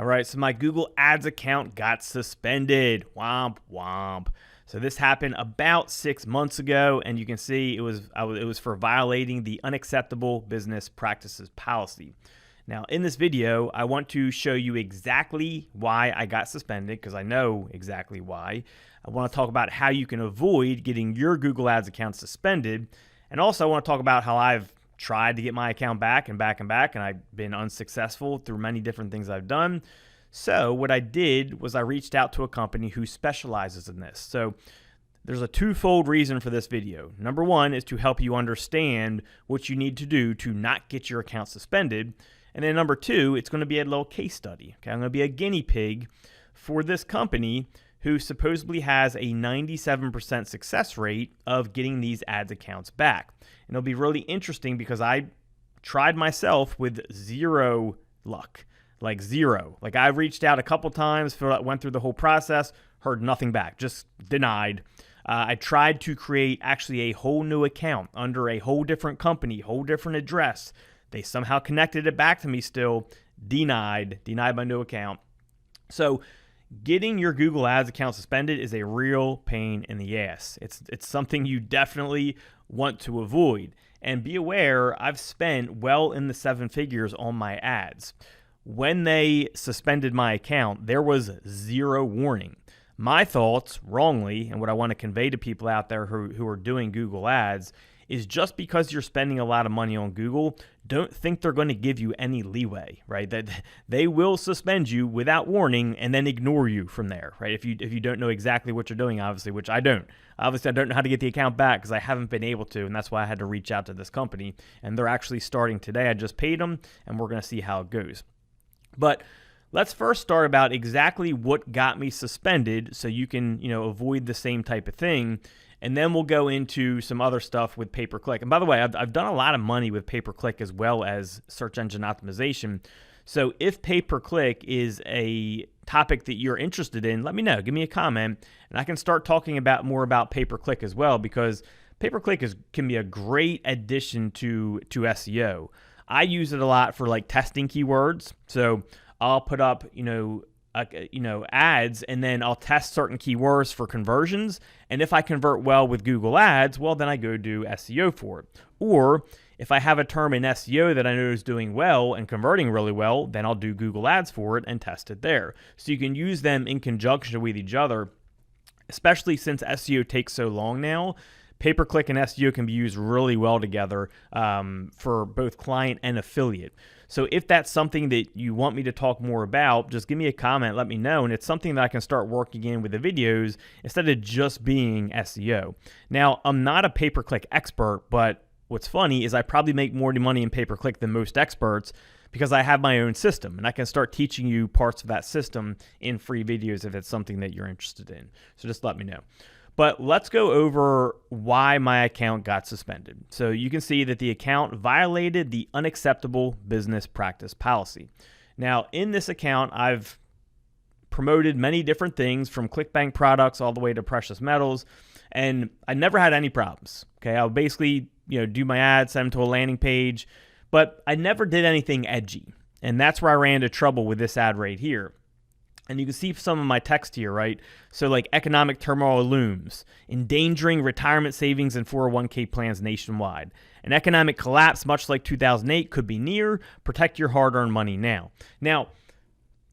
All right, so my Google Ads account got suspended. Womp womp. So this happened about 6 months ago, and you can see it was for violating the unacceptable business practices policy. Now, in this video, I want to show you exactly why I got suspended, because I know exactly why. I want to talk about how you can avoid getting your Google Ads account suspended, and also I want to talk about how I've tried to get my account back and back and back, and I've been unsuccessful through many different things I've done. So what I did was I reached out to a company who specializes in this. So there's a twofold reason for this video. Number one is to help you understand what you need to do to not get your account suspended. And then number two, it's going to be a little case study. Okay, I'm going to be a guinea pig for this company who supposedly has a 97% success rate of getting these ads accounts back. And it'll be really interesting because I tried myself with zero luck, like zero. Like I reached out a couple times, went through the whole process, heard nothing back, just denied. I tried to create actually a whole new account under a whole different company, whole different address. They somehow connected it back to me still, denied my new account. So getting your Google Ads account suspended is a real pain in the ass. It's something you definitely want to avoid. And be aware, I've spent well in the 7 figures on my ads. When they suspended my account, there was zero warning. My thoughts, wrongly, and what I want to convey to people out there who are doing Google Ads is just because you're spending a lot of money on Google, don't think they're going to give you any leeway, right? That they will suspend you without warning and then ignore you from there, right? If you don't know exactly what you're doing, obviously, which I don't. Obviously, I don't know how to get the account back because I haven't been able to, and that's why I had to reach out to this company. And they're actually starting today. I just paid them, and we're going to see how it goes. But let's first start about exactly what got me suspended so you can, avoid the same type of thing. And then we'll go into some other stuff with pay-per-click. And by the way, I've done a lot of money with pay-per-click as well as search engine optimization. So if pay-per-click is a topic that you're interested in, let me know. Give me a comment, and I can start talking more about pay-per-click as well, because pay-per-click can be a great addition to SEO. I use it a lot for like testing keywords. So I'll put up, ads, and then I'll test certain keywords for conversions. And if I convert well with Google Ads, well, then I go do SEO for it. Or if I have a term in SEO that I know is doing well and converting really well, then I'll do Google Ads for it and test it there. So you can use them in conjunction with each other, especially since SEO takes so long now. Pay-per-click and SEO can be used really well together for both client and affiliate. So if that's something that you want me to talk more about, just give me a comment, let me know, and it's something that I can start working in with the videos instead of just being SEO. Now, I'm not a pay-per-click expert, but what's funny is I probably make more money in pay-per-click than most experts because I have my own system, and I can start teaching you parts of that system in free videos if it's something that you're interested in. So just let me know. But let's go over why my account got suspended. So you can see that the account violated the unacceptable business practice policy. Now, in this account, I've promoted many different things from ClickBank products all the way to precious metals, and I never had any problems. Okay, I'll basically, do my ads, send them to a landing page, but I never did anything edgy. And that's where I ran into trouble with this ad right here. And you can see some of my text here, right? So like economic turmoil looms, endangering retirement savings and 401k plans nationwide. An economic collapse, much like 2008, could be near. Protect your hard-earned money now. Now,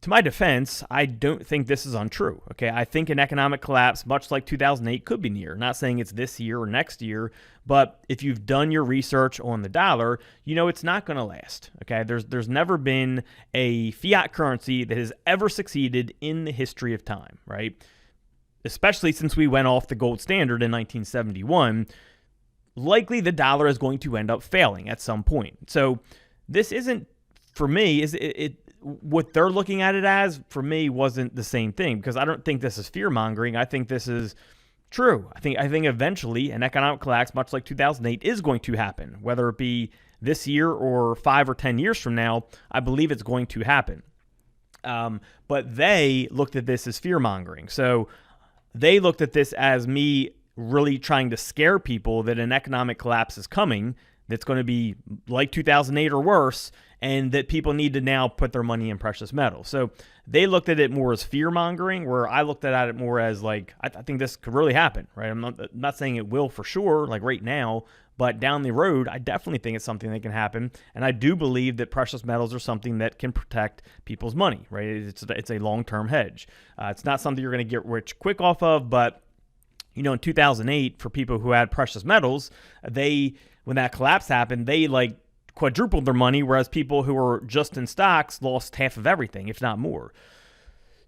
to my defense, I don't think this is untrue. Okay, I think an economic collapse, much like 2008, could be near. Not saying it's this year or next year, but if you've done your research on the dollar, it's not going to last. Okay, there's never been a fiat currency that has ever succeeded in the history of time, right? Especially since we went off the gold standard in 1971, likely the dollar is going to end up failing at some point. So this isn't, for me, what they're looking at it as, for me, wasn't the same thing, because I don't think this is fear-mongering. I think this is true. I think eventually an economic collapse, much like 2008, is going to happen. Whether it be this year or 5 or 10 years from now, I believe it's going to happen. But they looked at this as fear-mongering. So they looked at this as me really trying to scare people that an economic collapse is coming. that's going to be like 2008 or worse, and that people need to now put their money in precious metals. So they looked at it more as fear mongering, where I looked at it more as like, I think this could really happen, right? I'm not saying it will for sure, like right now, but down the road, I definitely think it's something that can happen. And I do believe that precious metals are something that can protect people's money, right? It's a long-term hedge. It's not something you're going to get rich quick off of, but in 2008, for people who had precious metals, when that collapse happened, they like quadrupled their money, whereas people who were just in stocks lost half of everything, if not more.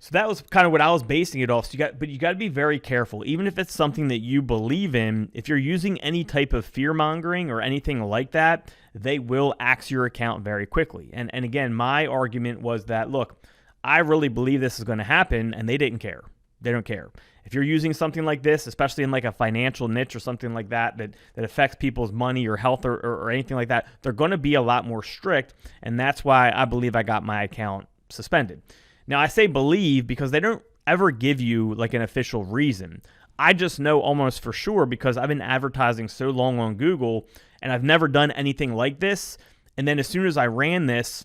So that was kind of what I was basing it off. So you got to be very careful, even if it's something that you believe in. If you're using any type of fear mongering or anything like that, they will axe your account very quickly. And again, my argument was that, look, I really believe this is going to happen, and they didn't care. They don't care. If you're using something like this, especially in like a financial niche or something like that affects people's money or health or anything like that, they're going to be a lot more strict. And that's why I believe I got my account suspended. Now, I say believe because they don't ever give you like an official reason. I just know almost for sure because I've been advertising so long on Google and I've never done anything like this. And then as soon as I ran this,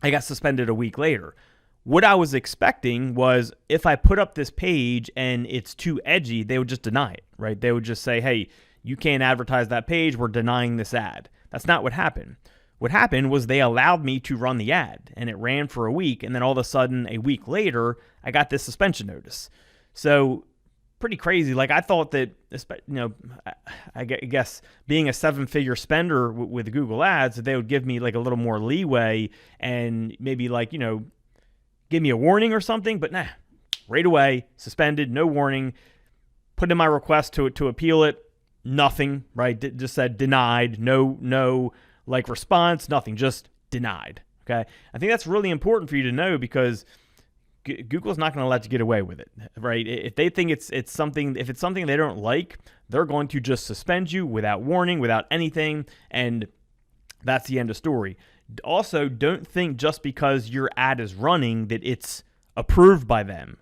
I got suspended a week later. What I was expecting was if I put up this page and it's too edgy, they would just deny it, right? They would just say, hey, you can't advertise that page. We're denying this ad. That's not what happened. What happened was they allowed me to run the ad, and it ran for a week, and then all of a sudden, a week later, I got this suspension notice. So pretty crazy. Like I thought that, I guess being a 7-figure spender with Google Ads, that they would give me like a little more leeway and maybe like, give me a warning or something, but nah, right away, suspended, no warning, put in my request to appeal it, nothing, right? Just said denied, no like response, nothing, just denied, okay? I think that's really important for you to know because Google's not going to let you get away with it, right? If they think it's something, if it's something they don't like, they're going to just suspend you without warning, without anything, and that's the end of story. Also, don't think just because your ad is running that it's approved by them.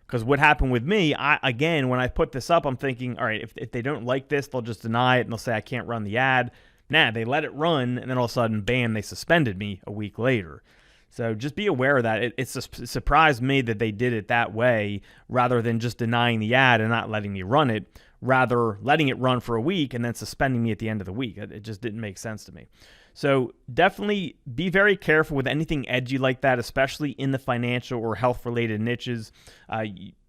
Because what happened with me, when I put this up, I'm thinking, all right, if they don't like this, they'll just deny it and they'll say I can't run the ad. Nah, they let it run, and then all of a sudden, bam, they suspended me a week later. So just be aware of that. It surprised me that they did it that way rather than just denying the ad and not letting me run it, rather letting it run for a week and then suspending me at the end of the week. It just didn't make sense to me. So definitely be very careful with anything edgy like that, especially in the financial or health-related niches.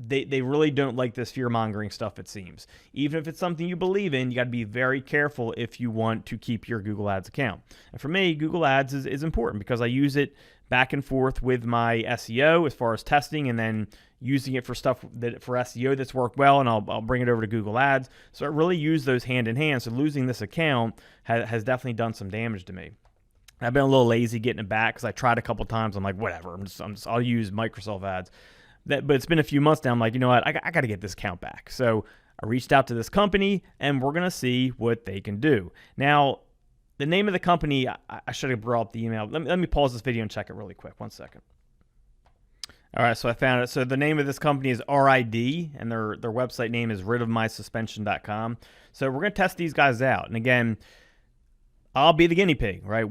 They really don't like this fear-mongering stuff, it seems. Even if it's something you believe in, you got to be very careful if you want to keep your Google Ads account. And for me, Google Ads is important because I use it back and forth with my SEO as far as testing and then using it for stuff for SEO that's worked well, and I'll bring it over to Google Ads. So I really use those hand in hand. So losing this account has definitely done some damage to me. I've been a little lazy getting it back because I tried a couple times. I'm like, whatever. I'll use Microsoft Ads. But it's been a few months now. I'm like, you know what? I got to get this account back. So I reached out to this company, and we're gonna see what they can do. Now, the name of the company, I should have brought up the email. Let me pause this video and check it really quick. 1 second. All right, so I found it. So the name of this company is RID, and their website name is ridofmysuspension.com. So we're going to test these guys out. And again, I'll be the guinea pig, right?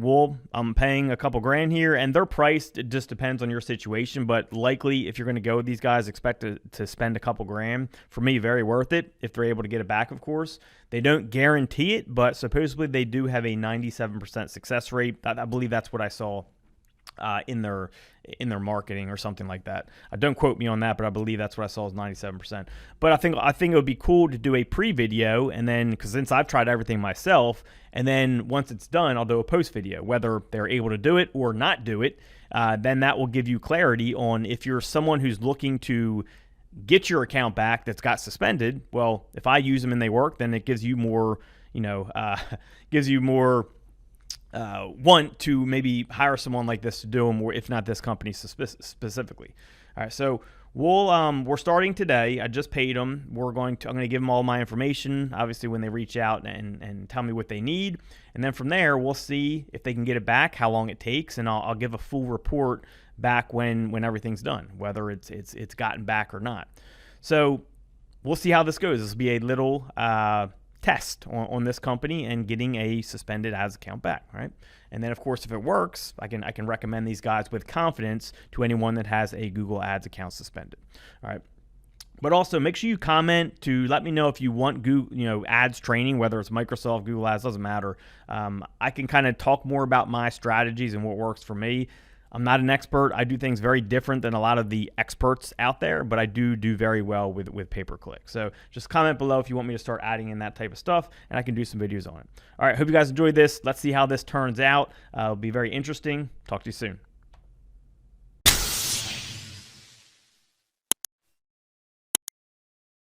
I'm paying a couple grand here, and they're priced. It just depends on your situation, but likely if you're going to go with these guys, expect to spend a couple grand. For me, very worth it if they're able to get it back, of course. They don't guarantee it, but supposedly they do have a 97% success rate. I believe that's what I saw in their marketing or something like that. Don't quote me on that, but I believe that's what I saw is 97%. But I think it would be cool to do a pre-video, and then because since I've tried everything myself, and then once it's done, I'll do a post video, whether they're able to do it or not do it. Then that will give you clarity on if you're someone who's looking to get your account back that's got suspended. Well, if I use them and they work, then it gives you more, want to maybe hire someone like this to do them, or if not this company specifically. All right, so we're starting today. I just paid them. I'm going to give them all my information, obviously, when they reach out and tell me what they need, and then from there we'll see if they can get it back, how long it takes, and I'll give a full report back when everything's done, whether it's gotten back or not. So we'll see how this goes. This will be a little test on this company and getting a suspended ads account back, right? And then, of course, if it works, I can recommend these guys with confidence to anyone that has a Google Ads account suspended. All right. But also make sure you comment to let me know if you want Google, ads training, whether it's Microsoft, Google Ads, doesn't matter. I can kind of talk more about my strategies and what works for me. I'm not an expert. I do things very different than a lot of the experts out there, but I do very well with pay-per-click. So just comment below if you want me to start adding in that type of stuff, and I can do some videos on it. All right, hope you guys enjoyed this. Let's see how this turns out. It'll be very interesting. Talk to you soon.